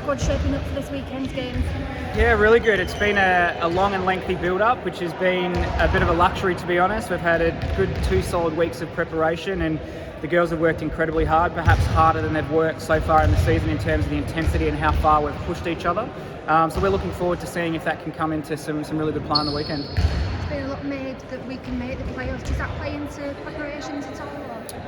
squad shaping up for this weekend's games? Yeah, really good. It's been a long and lengthy build-up, which has been a bit of a luxury, to be honest. We've had a good 2 solid weeks of preparation, and the girls have worked incredibly hard, perhaps harder than they've worked so far in the season in terms of the intensity and how far we've pushed each other. So we're looking forward to seeing if that can come into some really good play on the weekend. There's been a lot made that we can make the playoffs. Does that play into preparations at all?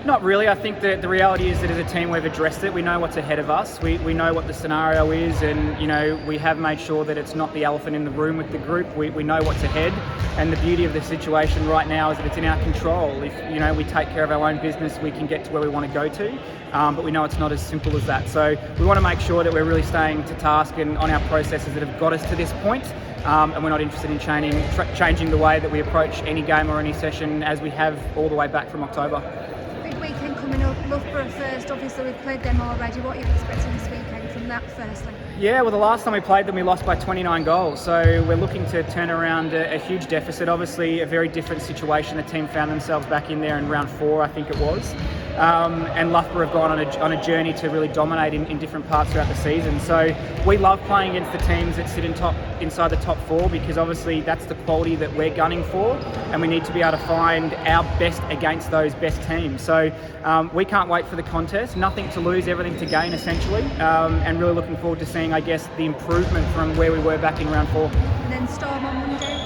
Not really. I think that the reality is that as a team we've addressed it. We know what's ahead of us. We know what the scenario is, and we have made sure that it's not the elephant in the room with the group. We know what's ahead, and the beauty of the situation right now is that it's in our control. If we take care of our own business, we can get to where we want to go to. But we know it's not as simple as that. So we want to make sure that we're really staying to task and on our processes that have got us to this point. And we're not interested in changing the way that we approach any game or any session as we have all the way back from October. Big weekend coming up. Loughborough first. Obviously, we've played them already. What are you expecting this weekend from that firstly? Yeah, well, the last time we played them, we lost by 29 goals. So we're looking to turn around a huge deficit. Obviously, a very different situation. The team found themselves back in there in round 4, I think it was. And Loughborough have gone on a journey to really dominate in different parts throughout the season. So we love playing against the teams that sit inside the top 4, because obviously that's the quality that we're gunning for, and we need to be able to find our best against those best teams. So we can't wait for the contest. Nothing to lose, everything to gain, essentially, and really looking forward to seeing, I guess, the improvement from where we were back in round 4. And then Storm on Monday.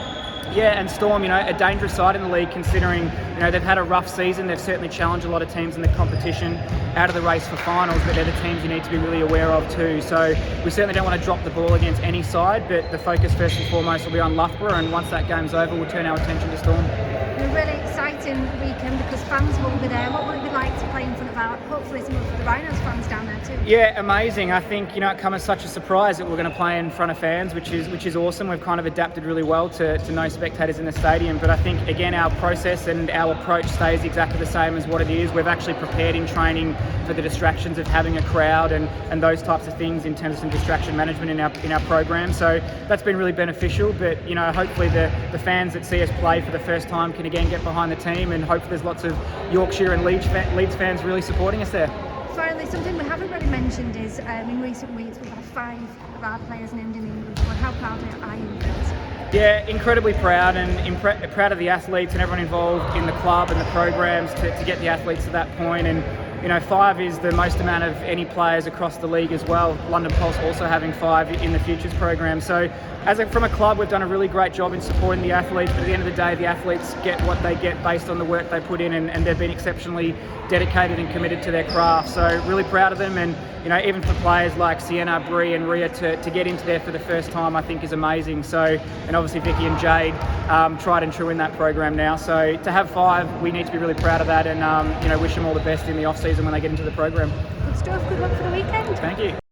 Yeah, and Storm, a dangerous side in the league, considering they've had a rough season. They've certainly challenged a lot of teams in the competition out of the race for finals, but they're the teams you need to be really aware of too. So we certainly don't want to drop the ball against any side, but the focus first and foremost will be on Loughborough, and once that game's over, we'll turn our attention to Storm. A really exciting weekend because fans will be there. What would it be like to play in front of hopefully some of the Rhinos fans down there too? Yeah, amazing. I think it come as such a surprise that we're going to play in front of fans, which is awesome. We've kind of adapted really well to no spectators in the stadium, but I think again our process and our approach stays exactly the same as what it is. We've actually prepared in training for the distractions of having a crowd and those types of things in terms of some distraction management in our program. So that's been really beneficial. But hopefully the fans that see us play for the first time can again get behind the team, and hopefully there's lots of Yorkshire and Leeds fans really supporting us there. Finally, something we haven't really mentioned is in recent weeks we've had 5 of our players named in England. How proud are you of this? Yeah, incredibly proud, and proud of the athletes and everyone involved in the club and the programs to get the athletes to that point. And 5 is the most amount of any players across the league as well. London Pulse also having 5 in the Futures program. So from a club, we've done a really great job in supporting the athletes, but at the end of the day, the athletes get what they get based on the work they put in, and they've been exceptionally dedicated and committed to their craft. So really proud of them, and even for players like Sienna, Bree and Ria to get into there for the first time, I think is amazing. So, and obviously Vicky and Jade, tried and true in that program now. So to have 5, we need to be really proud of that, and wish them all the best in the off-season when they get into the program. Good stuff. Good luck for the weekend. Thank you.